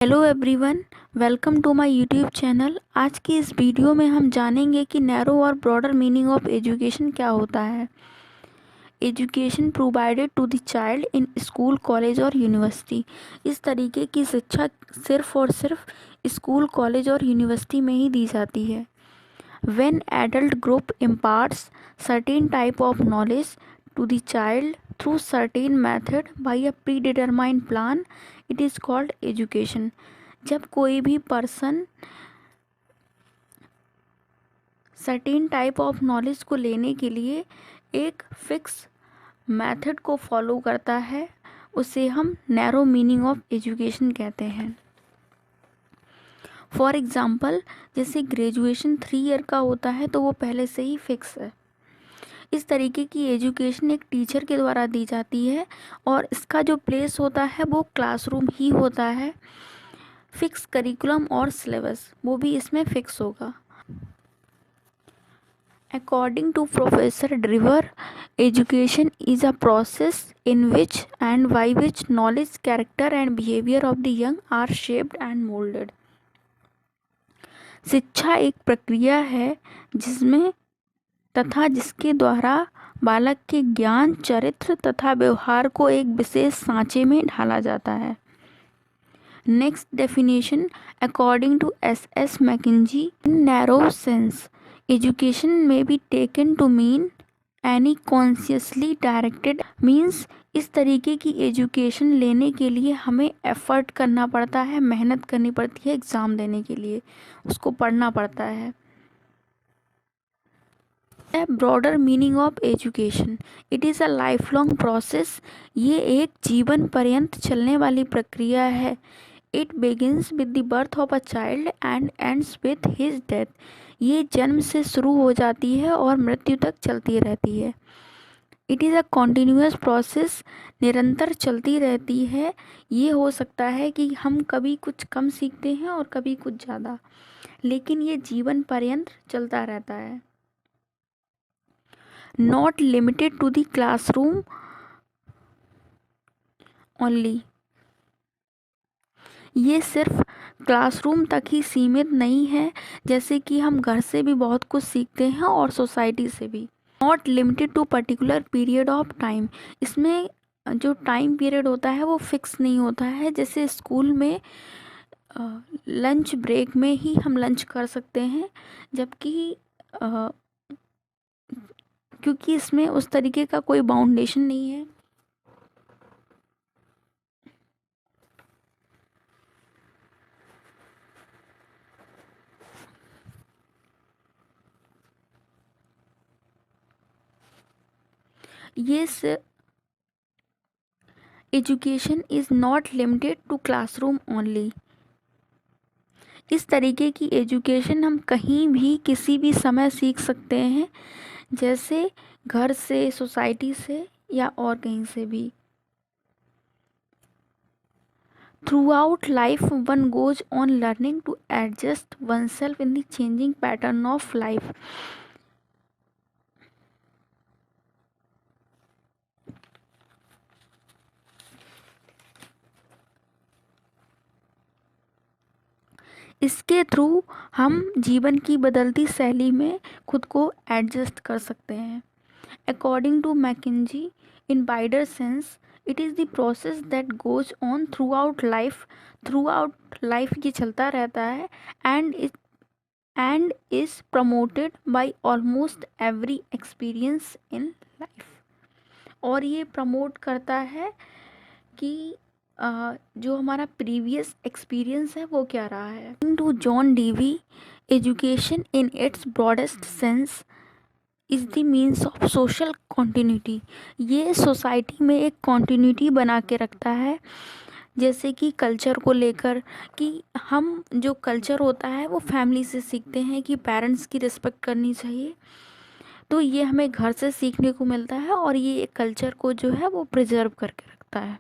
Hello everyone, welcome to my YouTube channel. आज की इस वीडियो में हम जानेंगे कि नैरो और ब्रॉडर मीनिंग ऑफ एजुकेशन क्या होता है। Education provided to the child in school, college और यूनिवर्सिटी। इस तरीके की शिक्षा सिर्फ और सिर्फ स्कूल, कॉलेज और यूनिवर्सिटी में ही दी जाती है। When adult group imparts certain type of knowledge to the child through certain method by a predetermined plan, it is called education। जब कोई भी person certain type of knowledge को लेने के लिए एक फिक्स मेथड को फॉलो करता है, उसे हम नैरो मीनिंग ऑफ एजुकेशन कहते हैं। फॉर एग्ज़ाम्पल, जैसे ग्रेजुएशन 3 ईयर का होता है तो वो पहले से ही फिक्स है। इस तरीके की एजुकेशन एक टीचर के द्वारा दी जाती है और इसका जो प्लेस होता है वो क्लासरूम ही होता है। फिक्स करिकुलम और सिलेबस वो भी इसमें फिक्स होगा। According to professor Drever, education is a process in which and by which knowledge, character and behaviour of the young are shaped and moulded. शिक्षा एक प्रक्रिया है जिसमें तथा जिसके द्वारा बालक के ज्ञान, चरित्र तथा व्यवहार को एक विशेष सांचे में ढाला जाता है। Next definition, according to S Mackenzie, in narrow sense education may be taken to mean any consciously directed means. इस तरीके की एजुकेशन लेने के लिए हमें एफर्ट करना पड़ता है, मेहनत करनी पड़ती है। एग्ज़ाम देने के लिए उसको पढ़ना पड़ता है। A broader meaning of education, it is a life long process. ये एक जीवन पर्यंत चलने वाली प्रक्रिया है। It begins with the birth of a child and ends with his death. ये जन्म से शुरू हो जाती है और मृत्यु तक चलती रहती है। It is a continuous process, निरंतर चलती रहती है। ये हो सकता है कि हम कभी कुछ कम सीखते हैं और कभी कुछ ज़्यादा, लेकिन ये जीवन पर्यंत चलता रहता है। Not limited to the classroom only। ये सिर्फ क्लासरूम तक ही सीमित नहीं है, जैसे कि हम घर से भी बहुत कुछ सीखते हैं और सोसाइटी से भी। Not limited to particular period of time, इसमें जो टाइम पीरियड होता है वो फिक्स नहीं होता है। जैसे स्कूल में लंच ब्रेक में ही हम लंच कर सकते हैं, जबकि क्योंकि इसमें उस तरीके का कोई बाउंडेशन नहीं है। ये education is not limited to classroom only. इस तरीके की एजुकेशन हम कहीं भी किसी भी समय सीख सकते हैं, जैसे घर से, सोसाइटी से या और कहीं से भी। Throughout life one goes on learning to adjust oneself in the changing pattern of life. इसके थ्रू हम जीवन की बदलती शैली में खुद को एडजस्ट कर सकते हैं। According to Mackenzie, in wider sense it is the process that goes on throughout life. Throughout life ये चलता रहता है and is promoted by almost every experience in life. और ये प्रमोट करता है कि जो हमारा प्रीवियस एक्सपीरियंस है वो क्या रहा है। To John Dewey, education in its broadest sense is the means of social continuity. ये सोसाइटी में एक कॉन्टिन्यूटी बना के रखता है, जैसे कि कल्चर को लेकर, कि हम जो कल्चर होता है वो फैमिली से सीखते हैं कि पेरेंट्स की रिस्पेक्ट करनी चाहिए। तो ये हमें घर से सीखने को मिलता है और ये कल्चर को जो है वो प्रिजर्व करके रखता है।